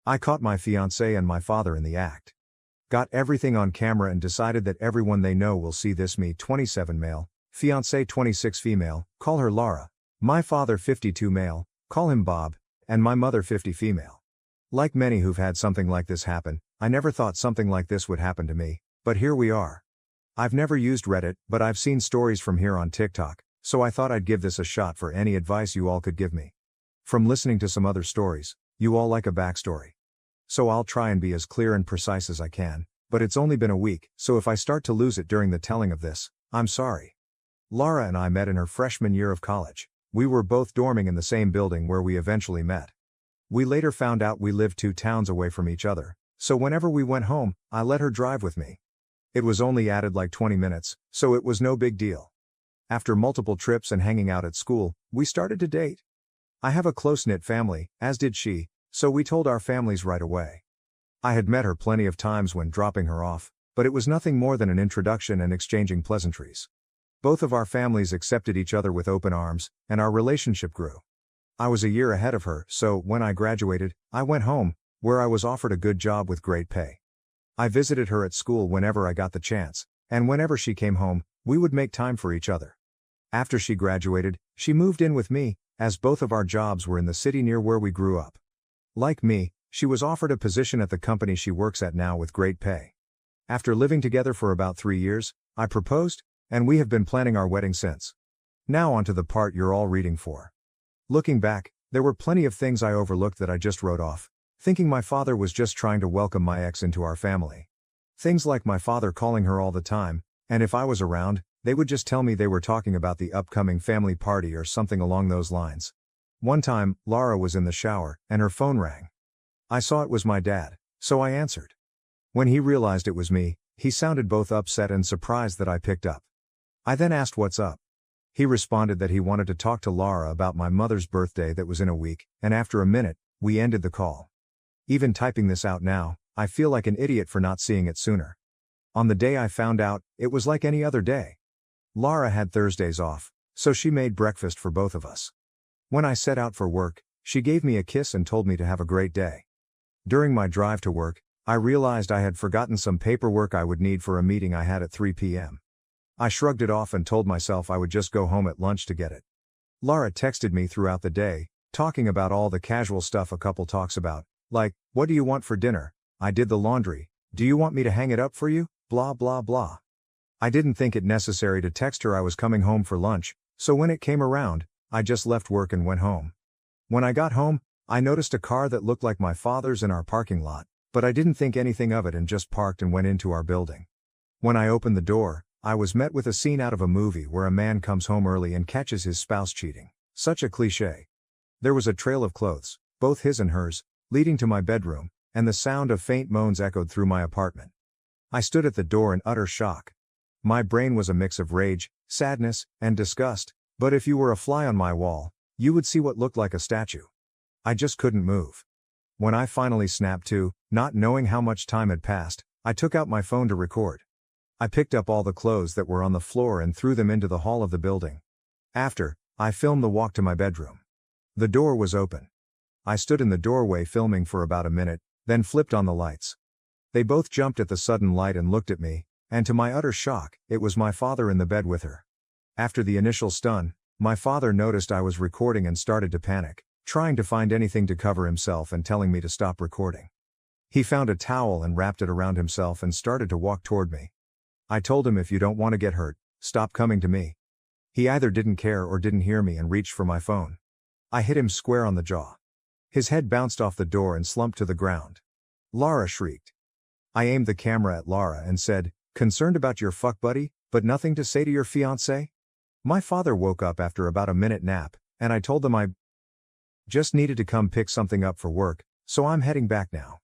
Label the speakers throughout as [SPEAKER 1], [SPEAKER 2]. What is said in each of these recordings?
[SPEAKER 1] I caught my fiancée and my father in the act. Got everything on camera and decided that everyone they know will see this: me 27 male, fiancée 26 female, call her Laura, my father 52 male, call him Bob, and my mother 50 female. Like many who've had something like this happen, I never thought something like this would happen to me, but here we are. I've never used Reddit, but I've seen stories from here on TikTok, so I thought I'd give this a shot for any advice you all could give me. From listening to some other stories, you all like a backstory. So I'll try and be as clear and precise as I can, but it's only been a week, so if I start to lose it during the telling of this, I'm sorry. Laura and I met in her freshman year of college. We were both dorming in the same building where we eventually met. We later found out we lived 2 towns away from each other, so whenever we went home, I let her drive with me. It was only added like 20 minutes, so it was no big deal. After multiple trips and hanging out at school, we started to date. I have a close-knit family, as did she, so we told our families right away. I had met her plenty of times when dropping her off, but it was nothing more than an introduction and exchanging pleasantries. Both of our families accepted each other with open arms, and our relationship grew. I was a year ahead of her, so when I graduated, I went home, where I was offered a good job with great pay. I visited her at school whenever I got the chance, and whenever she came home, we would make time for each other. After she graduated, she moved in with me, as both of our jobs were in the city near where we grew up. Like me, she was offered a position at the company she works at now with great pay. After living together for about 3 years, I proposed, and we have been planning our wedding since. Now on to the part you're all reading for. Looking back, there were plenty of things I overlooked that I just wrote off, thinking my father was just trying to welcome my ex into our family. Things like my father calling her all the time, and if I was around, they would just tell me they were talking about the upcoming family party or something along those lines. One time, Laura was in the shower, and her phone rang. I saw it was my dad, so I answered. When he realized it was me, he sounded both upset and surprised that I picked up. I then asked what's up. He responded that he wanted to talk to Laura about my mother's birthday that was in a week, and after a minute, we ended the call. Even typing this out now, I feel like an idiot for not seeing it sooner. On the day I found out, it was like any other day. Laura had Thursdays off, so she made breakfast for both of us. When I set out for work, she gave me a kiss and told me to have a great day. During my drive to work, I realized I had forgotten some paperwork I would need for a meeting I had at 3 p.m. I shrugged it off and told myself I would just go home at lunch to get it. Laura texted me throughout the day, talking about all the casual stuff a couple talks about, like, what do you want for dinner? I did the laundry. Do you want me to hang it up for you? Blah blah blah. I didn't think it necessary to text her I was coming home for lunch, so when it came around, I just left work and went home. When I got home, I noticed a car that looked like my father's in our parking lot, but I didn't think anything of it and just parked and went into our building. When I opened the door, I was met with a scene out of a movie where a man comes home early and catches his spouse cheating. Such a cliché. There was a trail of clothes, both his and hers, leading to my bedroom, and the sound of faint moans echoed through my apartment. I stood at the door in utter shock. My brain was a mix of rage, sadness, and disgust, but if you were a fly on my wall, you would see what looked like a statue. I just couldn't move. When I finally snapped to, not knowing how much time had passed, I took out my phone to record. I picked up all the clothes that were on the floor and threw them into the hall of the building. After, I filmed the walk to my bedroom. The door was open. I stood in the doorway filming for about a minute, then flipped on the lights. They both jumped at the sudden light and looked at me, and to my utter shock, it was my father in the bed with her. After the initial stun, my father noticed I was recording and started to panic, trying to find anything to cover himself and telling me to stop recording. He found a towel and wrapped it around himself and started to walk toward me. I told him, if you don't want to get hurt, stop coming to me. He either didn't care or didn't hear me and reached for my phone. I hit him square on the jaw. His head bounced off the door and slumped to the ground. Laura shrieked. I aimed the camera at Laura and said, "Concerned about your fuck buddy, but nothing to say to your fiancé?" My father woke up after about a minute nap, and I told them I just needed to come pick something up for work, so I'm heading back now.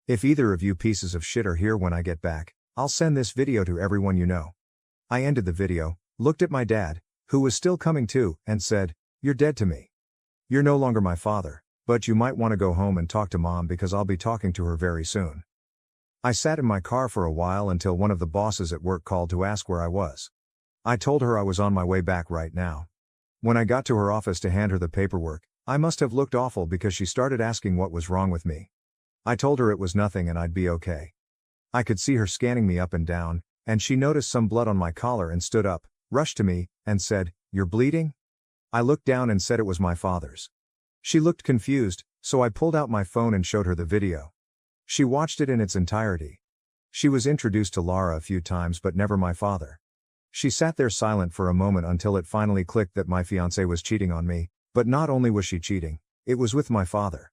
[SPEAKER 1] If either of you pieces of shit are here when I get back, I'll send this video to everyone you know. I ended the video, looked at my dad, who was still coming to, and said, "You're dead to me. You're no longer my father, but you might want to go home and talk to mom because I'll be talking to her very soon." I sat in my car for a while until one of the bosses at work called to ask where I was. I told her I was on my way back right now. When I got to her office to hand her the paperwork, I must have looked awful because she started asking what was wrong with me. I told her it was nothing and I'd be okay. I could see her scanning me up and down, and she noticed some blood on my collar and stood up, rushed to me, and said, "You're bleeding?" I looked down and said it was my father's. She looked confused, so I pulled out my phone and showed her the video. She watched it in its entirety. She was introduced to Lara a few times but never my father. She sat there silent for a moment until it finally clicked that my fiancé was cheating on me, but not only was she cheating, it was with my father.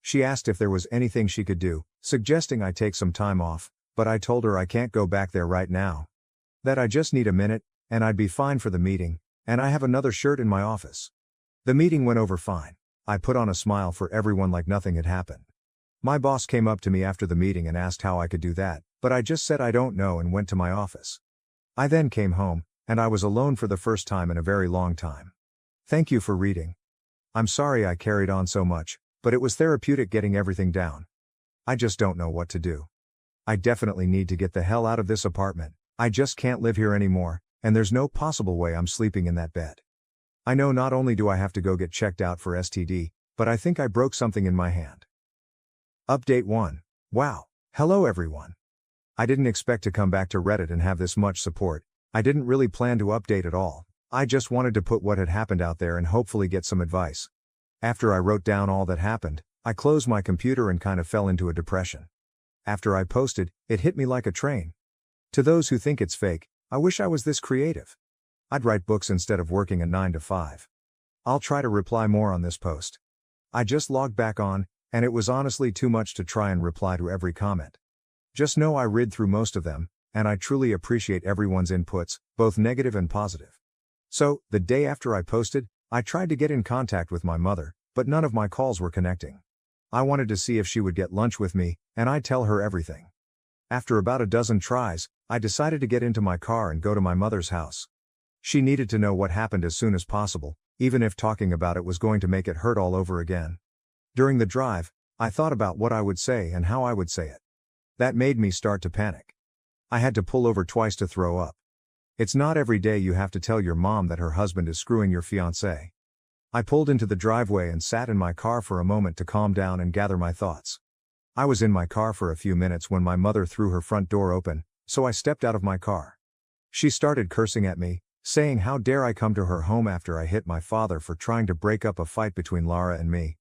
[SPEAKER 1] She asked if there was anything she could do, suggesting I take some time off, but I told her I can't go back there right now. That I just need a minute, and I'd be fine for the meeting, and I have another shirt in my office. The meeting went over fine. I put on a smile for everyone like nothing had happened. My boss came up to me after the meeting and asked how I could do that, but I just said I don't know and went to my office. I then came home, and I was alone for the first time in a very long time. Thank you for reading. I'm sorry I carried on so much, but it was therapeutic getting everything down. I just don't know what to do. I definitely need to get the hell out of this apartment. I just can't live here anymore, and there's no possible way I'm sleeping in that bed. I know not only do I have to go get checked out for STD, but I think I broke something in my hand. Update 1. Wow. Hello everyone. I didn't expect to come back to Reddit and have this much support. I didn't really plan to update at all. I just wanted to put what had happened out there and hopefully get some advice. After I wrote down all that happened, I closed my computer and kind of fell into a depression. After I posted, it hit me like a train. To those who think it's fake, I wish I was this creative. I'd write books instead of working a 9 to 5. I'll try to reply more on this post. I just logged back on, and it was honestly too much to try and reply to every comment. Just know I read through most of them, and I truly appreciate everyone's inputs, both negative and positive. So, the day after I posted, I tried to get in contact with my mother, but none of my calls were connecting. I wanted to see if she would get lunch with me, and I'd tell her everything. After about a dozen tries, I decided to get into my car and go to my mother's house. She needed to know what happened as soon as possible, even if talking about it was going to make it hurt all over again. During the drive, I thought about what I would say and how I would say it. That made me start to panic. I had to pull over twice to throw up. It's not every day you have to tell your mom that her husband is screwing your fiancé. I pulled into the driveway and sat in my car for a moment to calm down and gather my thoughts. I was in my car for a few minutes when my mother threw her front door open, so I stepped out of my car. She started cursing at me, saying how dare I come to her home after I hit my father for trying to break up a fight between Lara and me.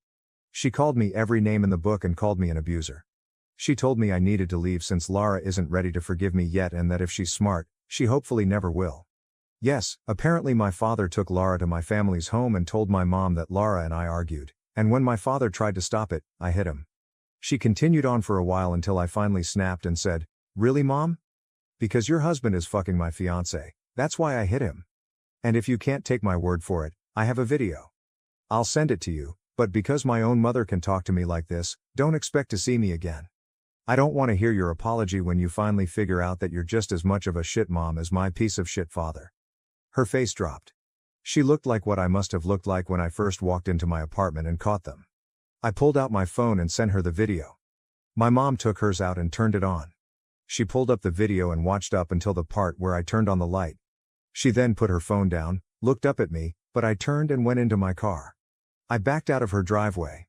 [SPEAKER 1] She called me every name in the book and called me an abuser. She told me I needed to leave since Lara isn't ready to forgive me yet and that if she's smart, she hopefully never will. Yes, apparently my father took Lara to my family's home and told my mom that Lara and I argued, and when my father tried to stop it, I hit him. She continued on for a while until I finally snapped and said, "Really, Mom? Because your husband is fucking my fiancé, that's why I hit him. And if you can't take my word for it, I have a video. I'll send it to you, but because my own mother can talk to me like this, don't expect to see me again. I don't want to hear your apology when you finally figure out that you're just as much of a shit mom as my piece of shit father." Her face dropped. She looked like what I must have looked like when I first walked into my apartment and caught them. I pulled out my phone and sent her the video. My mom took hers out and turned it on. She pulled up the video and watched up until the part where I turned on the light. She then put her phone down, looked up at me, but I turned and went into my car. I backed out of her driveway.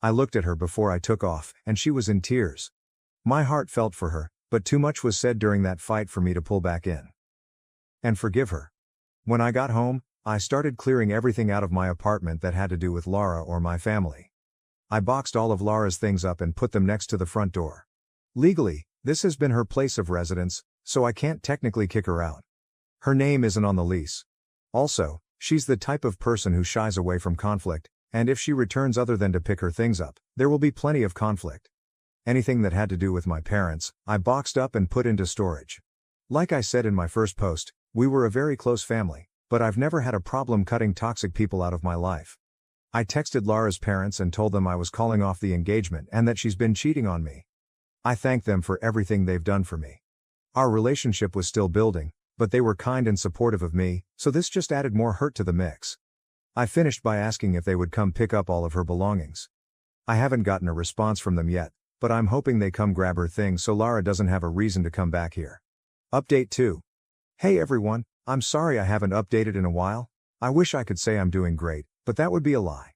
[SPEAKER 1] I looked at her before I took off, and she was in tears. My heart felt for her, but too much was said during that fight for me to pull back in and forgive her. When I got home, I started clearing everything out of my apartment that had to do with Lara or my family. I boxed all of Lara's things up and put them next to the front door. Legally, this has been her place of residence, so I can't technically kick her out. Her name isn't on the lease. Also, she's the type of person who shies away from conflict, and if she returns other than to pick her things up, there will be plenty of conflict. Anything that had to do with my parents, I boxed up and put into storage. Like I said in my first post, we were a very close family, but I've never had a problem cutting toxic people out of my life. I texted Lara's parents and told them I was calling off the engagement and that she's been cheating on me. I thanked them for everything they've done for me. Our relationship was still building, but they were kind and supportive of me, so this just added more hurt to the mix. I finished by asking if they would come pick up all of her belongings. I haven't gotten a response from them yet, but I'm hoping they come grab her things so Lara doesn't have a reason to come back here. Update 2. Hey everyone, I'm sorry I haven't updated in a while. I wish I could say I'm doing great, but that would be a lie.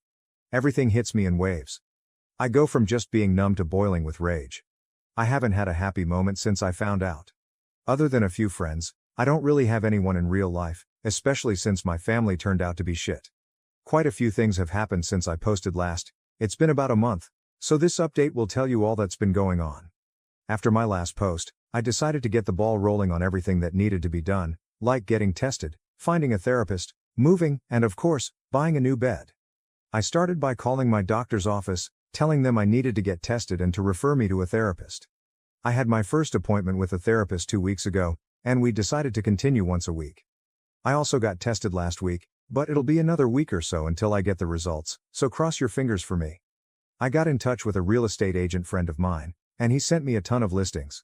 [SPEAKER 1] Everything hits me in waves. I go from just being numb to boiling with rage. I haven't had a happy moment since I found out. Other than a few friends, I don't really have anyone in real life, especially since my family turned out to be shit. Quite a few things have happened since I posted last. It's been about a month, so this update will tell you all that's been going on. After my last post, I decided to get the ball rolling on everything that needed to be done, like getting tested, finding a therapist, moving, and of course, buying a new bed. I started by calling my doctor's office, telling them I needed to get tested and to refer me to a therapist. I had my first appointment with a therapist 2 weeks ago, and we decided to continue once a week. I also got tested last week, but it'll be another week or so until I get the results, so cross your fingers for me. I got in touch with a real estate agent friend of mine, and he sent me a ton of listings.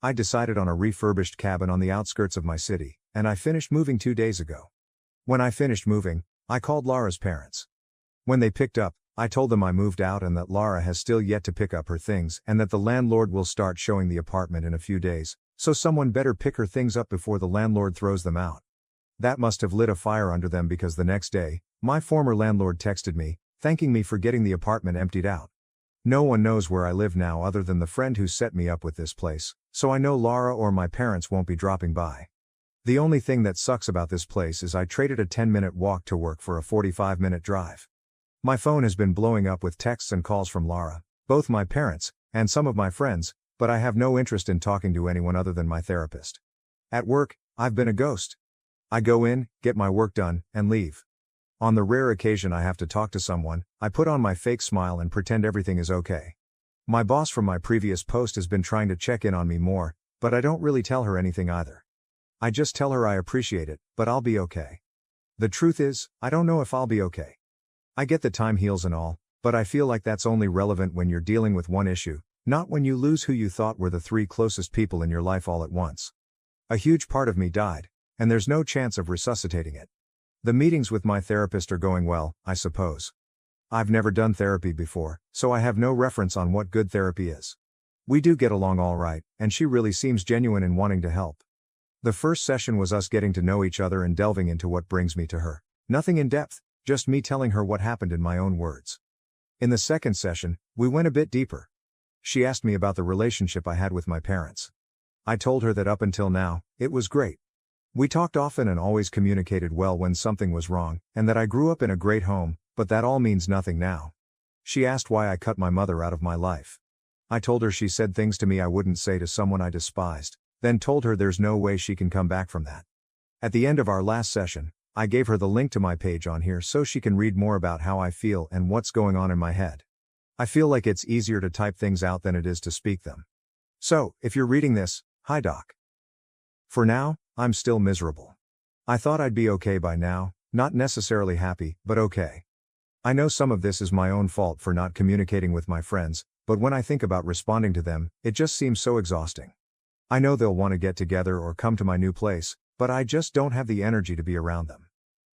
[SPEAKER 1] I decided on a refurbished cabin on the outskirts of my city, and I finished moving 2 days ago. When I finished moving, I called Laura's parents. When they picked up, I told them I moved out and that Laura has still yet to pick up her things and that the landlord will start showing the apartment in a few days, so someone better pick her things up before the landlord throws them out. That must have lit a fire under them because the next day, my former landlord texted me, thanking me for getting the apartment emptied out. No one knows where I live now other than the friend who set me up with this place, so I know Laura or my parents won't be dropping by. The only thing that sucks about this place is I traded a 10-minute walk to work for a 45-minute drive. My phone has been blowing up with texts and calls from Laura, both my parents, and some of my friends, but I have no interest in talking to anyone other than my therapist. At work, I've been a ghost. I go in, get my work done, and leave. On the rare occasion I have to talk to someone, I put on my fake smile and pretend everything is okay. My boss from my previous post has been trying to check in on me more, but I don't really tell her anything either. I just tell her I appreciate it, but I'll be okay. The truth is, I don't know if I'll be okay. I get that time heals and all, but I feel like that's only relevant when you're dealing with one issue, not when you lose who you thought were the 3 closest people in your life all at once. A huge part of me died, and there's no chance of resuscitating it. The meetings with my therapist are going well, I suppose. I've never done therapy before, so I have no reference on what good therapy is. We do get along all right, and she really seems genuine in wanting to help. The first session was us getting to know each other and delving into what brings me to her. Nothing in depth, just me telling her what happened in my own words. In the second session, we went a bit deeper. She asked me about the relationship I had with my parents. I told her that up until now, it was great. We talked often and always communicated well when something was wrong, and that I grew up in a great home, but that all means nothing now. She asked why I cut my mother out of my life. I told her she said things to me I wouldn't say to someone I despised, then told her there's no way she can come back from that. At the end of our last session, I gave her the link to my page on here so she can read more about how I feel and what's going on in my head. I feel like it's easier to type things out than it is to speak them. So, if you're reading this, hi doc. For now, I'm still miserable. I thought I'd be okay by now, not necessarily happy, but okay. I know some of this is my own fault for not communicating with my friends, but when I think about responding to them, it just seems so exhausting. I know they'll want to get together or come to my new place, but I just don't have the energy to be around them.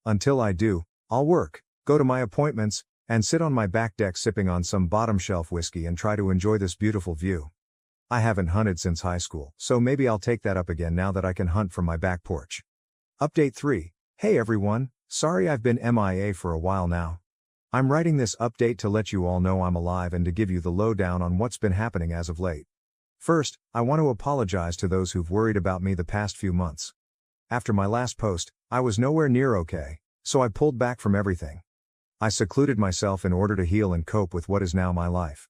[SPEAKER 1] Until I do, I'll work, go to my appointments, and sit on my back deck sipping on some bottom shelf whiskey and try to enjoy this beautiful view. I haven't hunted since high school, so maybe I'll take that up again now that I can hunt from my back porch. Update 3. Hey everyone, sorry I've been MIA for a while now. I'm writing this update to let you all know I'm alive and to give you the lowdown on what's been happening as of late. First, I want to apologize to those who've worried about me the past few months. After my last post, I was nowhere near okay, so I pulled back from everything. I secluded myself in order to heal and cope with what is now my life.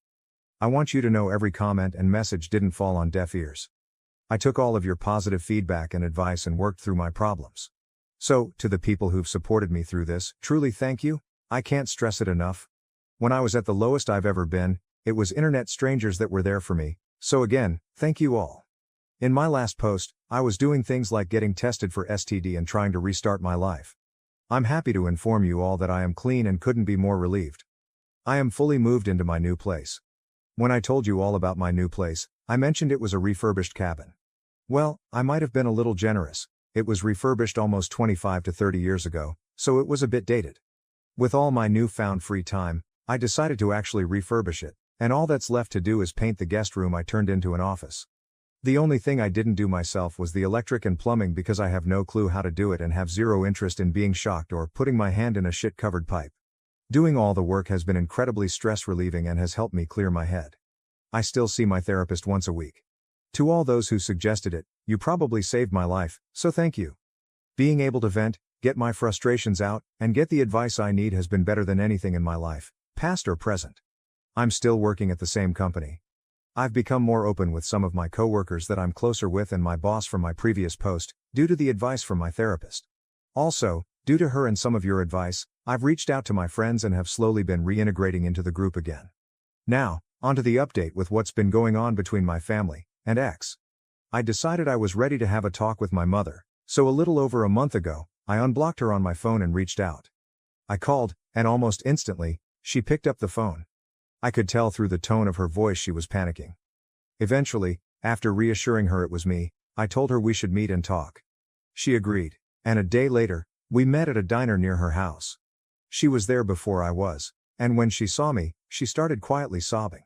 [SPEAKER 1] I want you to know every comment and message didn't fall on deaf ears. I took all of your positive feedback and advice and worked through my problems. So, to the people who've supported me through this, truly thank you. I can't stress it enough. When I was at the lowest I've ever been, it was internet strangers that were there for me, so again, thank you all. In my last post, I was doing things like getting tested for STD and trying to restart my life. I'm happy to inform you all that I am clean and couldn't be more relieved. I am fully moved into my new place. When I told you all about my new place, I mentioned it was a refurbished cabin. Well, I might have been a little generous. It was refurbished almost 25 to 30 years ago, so it was a bit dated. With all my newfound free time, I decided to actually refurbish it, and all that's left to do is paint the guest room I turned into an office. The only thing I didn't do myself was the electric and plumbing because I have no clue how to do it and have zero interest in being shocked or putting my hand in a shit-covered pipe. Doing all the work has been incredibly stress relieving and has helped me clear my head. I still see my therapist once a week. To all those who suggested it, you probably saved my life, so thank you. Being able to vent, get my frustrations out, and get the advice I need has been better than anything in my life, past or present. I'm still working at the same company. I've become more open with some of my coworkers that I'm closer with and my boss from my previous post, due to the advice from my therapist. Also, due to her and some of your advice, I've reached out to my friends and have slowly been reintegrating into the group again. Now, onto the update with what's been going on between my family and ex. I decided I was ready to have a talk with my mother, so a little over a month ago, I unblocked her on my phone and reached out. I called, and almost instantly, she picked up the phone. I could tell through the tone of her voice she was panicking. Eventually, after reassuring her it was me, I told her we should meet and talk. She agreed, and a day later, we met at a diner near her house. She was there before I was, and when she saw me, she started quietly sobbing.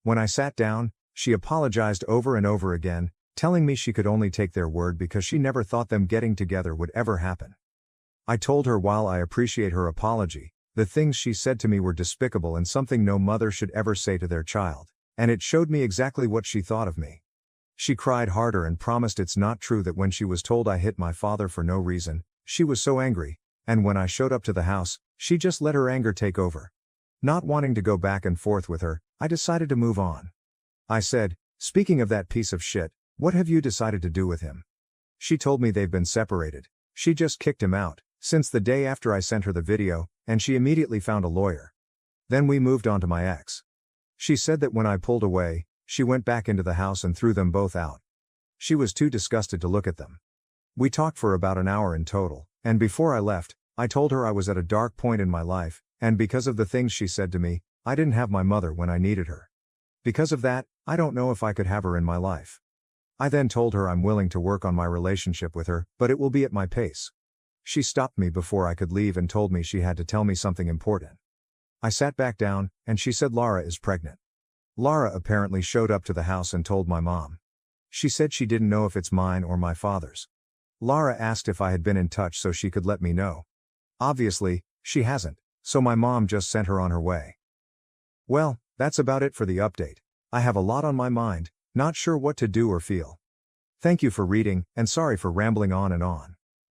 [SPEAKER 1] When I sat down, she apologized over and over again, telling me she could only take their word because she never thought them getting together would ever happen. I told her while I appreciate her apology, the things she said to me were despicable and something no mother should ever say to their child, and it showed me exactly what she thought of me. She cried harder and promised it's not true that when she was told I hit my father for no reason, she was so angry, and when I showed up to the house, she just let her anger take over. Not wanting to go back and forth with her, I decided to move on. I said, "Speaking of that piece of shit, what have you decided to do with him?" She told me they've been separated. She just kicked him out, since the day after I sent her the video, and she immediately found a lawyer. Then we moved on to my ex. She said that when I pulled away, she went back into the house and threw them both out. She was too disgusted to look at them. We talked for about an hour in total, and before I left, I told her I was at a dark point in my life, and because of the things she said to me, I didn't have my mother when I needed her. Because of that, I don't know if I could have her in my life. I then told her I'm willing to work on my relationship with her, but it will be at my pace. She stopped me before I could leave and told me she had to tell me something important. I sat back down, and she said Lara is pregnant. Lara apparently showed up to the house and told my mom. She said she didn't know if it's mine or my father's. Lara asked if I had been in touch so she could let me know. Obviously, she hasn't, so my mom just sent her on her way. Well, that's about it for the update. I have a lot on my mind, not sure what to do or feel. Thank you for reading, and sorry for rambling on and on.